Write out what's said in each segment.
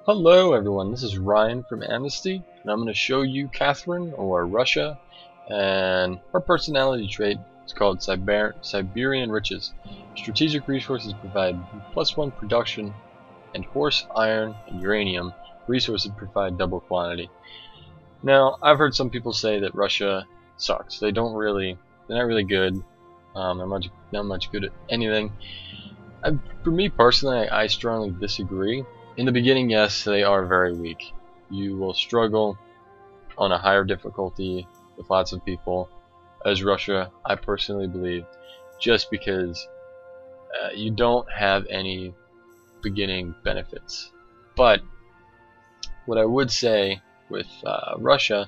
Hello everyone, this is Ryan from Amnesty, and I'm going to show you Catherine, or Russia, and her personality trait is called Siberian Riches. Strategic resources provide +1 production, and horse, iron, and uranium resources provide double quantity. Now, I've heard some people say that Russia sucks. They're not really good. They're not much good at anything. For me personally, I strongly disagree. In the beginning, yes, they are very weak. You will struggle on a higher difficulty with lots of people as Russia, I personally believe, just because you don't have any beginning benefits. But what I would say with Russia,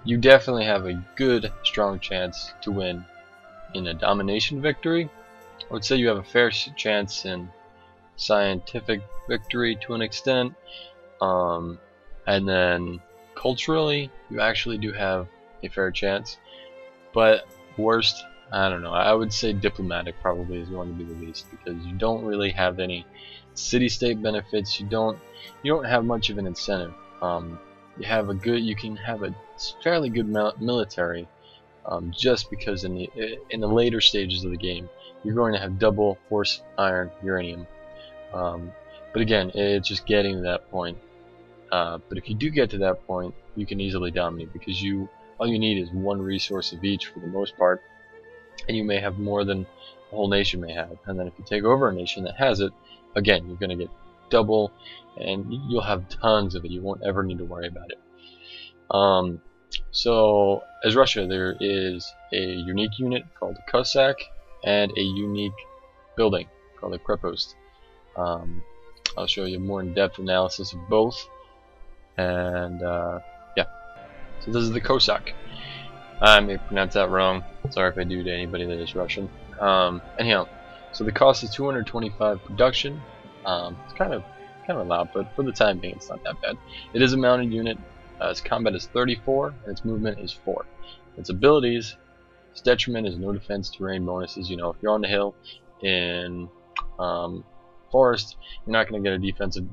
you definitely have a good, strong chance to win in a domination victory. I would say you have a fair chance in scientific victory to an extent, and then culturally you actually do have a fair chance, but worst, I don't know, I would say diplomatic probably is going to be the least, because you don't really have any city-state benefits. You don't have much of an incentive. You can have a fairly good military, just because in the later stages of the game you're going to have double horse, iron, uranium. But again, it's just getting to that point. But if you do get to that point, you can easily dominate, because all you need is one resource of each for the most part, and you may have more than the whole nation may have. And then if you take over a nation that has it, again, you're going to get double, and you'll have tons of it. You won't ever need to worry about it. So as Russia, there is a unique unit called a Cossack and a unique building called a Krepost. I'll show you a more in-depth analysis of both, and yeah. So this is the Cossack. I may pronounce that wrong. Sorry if I do to anybody that is Russian. Anyhow, so the cost is 225 production. It's kind of a lot, but for the time being, it's not that bad. It is a mounted unit. Its combat is 34, and its movement is 4. Its abilities, its detriment is no defense, terrain bonuses. You know, if you're on the hill in forest, you're not going to get a defensive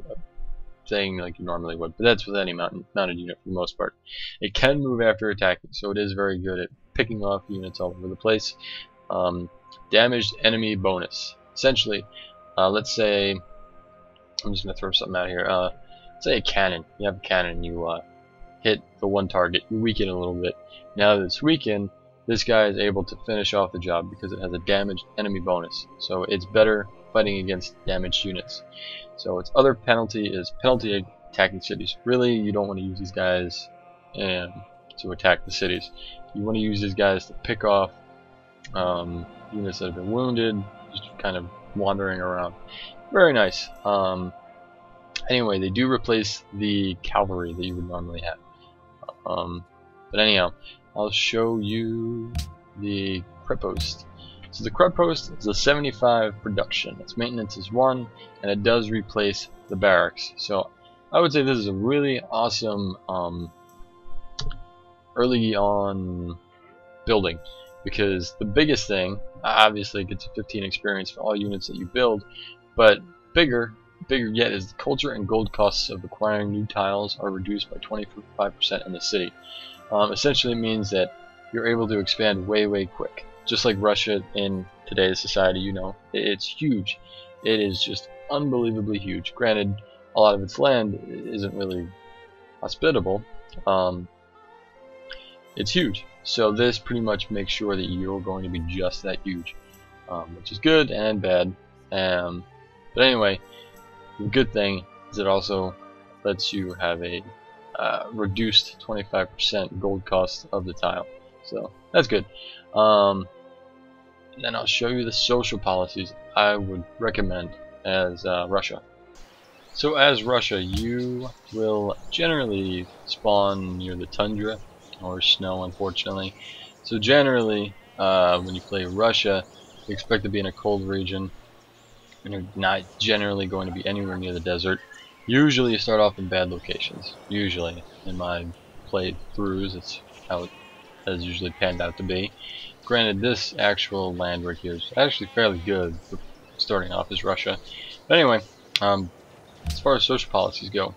thing like you normally would, but that's with any mounted unit for the most part. It can move after attacking, so it is very good at picking off units all over the place. Damaged enemy bonus. Essentially, let's say, I'm just going to throw something out here. Say a cannon. You have a cannon and you hit the one target. You weaken it a little bit. Now that it's weakened, this guy is able to finish off the job because it has a damaged enemy bonus. So it's better fighting against damaged units. So its other penalty is penalty attacking cities. Really, you don't want to use these guys to attack the cities. You want to use these guys to pick off units that have been wounded, just kind of wandering around. Very nice. Anyway, they do replace the cavalry that you would normally have. But anyhow, I'll show you the Krepost. So the Krepost is a 75 production. Its maintenance is 1, and it does replace the barracks. So I would say this is a really awesome early on building, because the biggest thing, obviously it gets a 15 experience for all units that you build, but bigger yet is the culture and gold costs of acquiring new tiles are reduced by 25% in the city. Essentially means that you're able to expand way quick. Just like Russia in today's society, you know, it's huge. It is just unbelievably huge. Granted, a lot of its land isn't really hospitable. It's huge. So this pretty much makes sure that you're going to be just that huge, which is good and bad. But anyway, the good thing is it also lets you have a reduced 25% gold cost of the tile. So that's good. Then I'll show you the social policies I would recommend as Russia. So as Russia, you will generally spawn near the tundra or snow, unfortunately. So generally, when you play Russia, you expect to be in a cold region, and you're not generally going to be anywhere near the desert. Usually you start off in bad locations. Usually, in my playthroughs, it's how it has usually panned out to be. Granted, this actual land right here is actually fairly good for starting off as Russia. But anyway, as far as social policies go,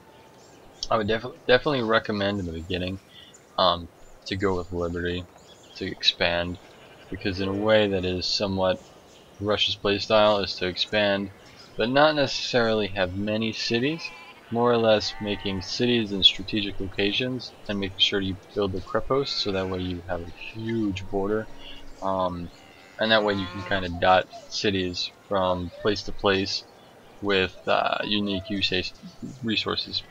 I would definitely recommend in the beginning to go with liberty, to expand, because in a way that is somewhat Russia's playstyle is to expand, but not necessarily have many cities, more or less making cities in strategic locations and making sure you build the Krepost so that way you have a huge border, and that way you can kind of dot cities from place to place with unique usage resources.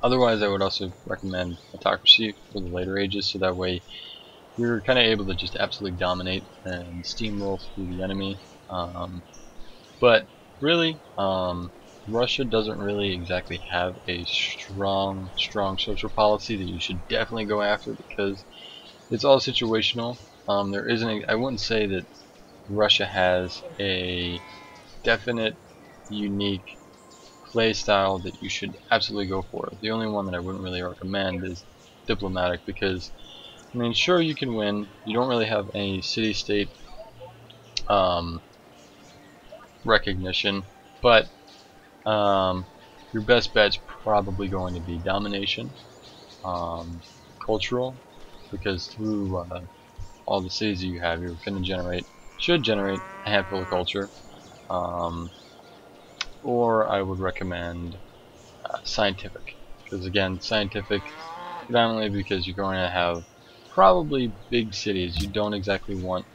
Otherwise, I would also recommend autocracy for the later ages, so that way you're kind of able to just absolutely dominate and steamroll through the enemy. But really, Russia doesn't really exactly have a strong social policy that you should definitely go after, because it's all situational. There isn't. I wouldn't say that Russia has a definite, unique play style that you should absolutely go for. The only one that I wouldn't really recommend is diplomatic, because I mean, sure, you can win. You don't really have any city-state um, recognition, but your best bet's probably going to be domination, cultural, because through all the cities that you have, you're going to should generate a handful of culture. Um, or I would recommend scientific, because again, scientific, predominantly because you're going to have probably big cities. You don't exactly want,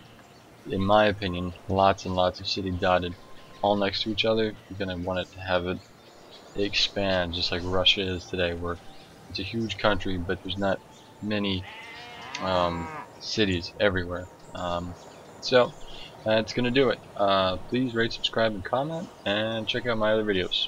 in my opinion, lots and lots of cities dotted all next to each other. You're going to want it to have it expand, just like Russia is today, where it's a huge country, but there's not many cities everywhere. So that's going to do it. Please rate, subscribe, and comment, and check out my other videos.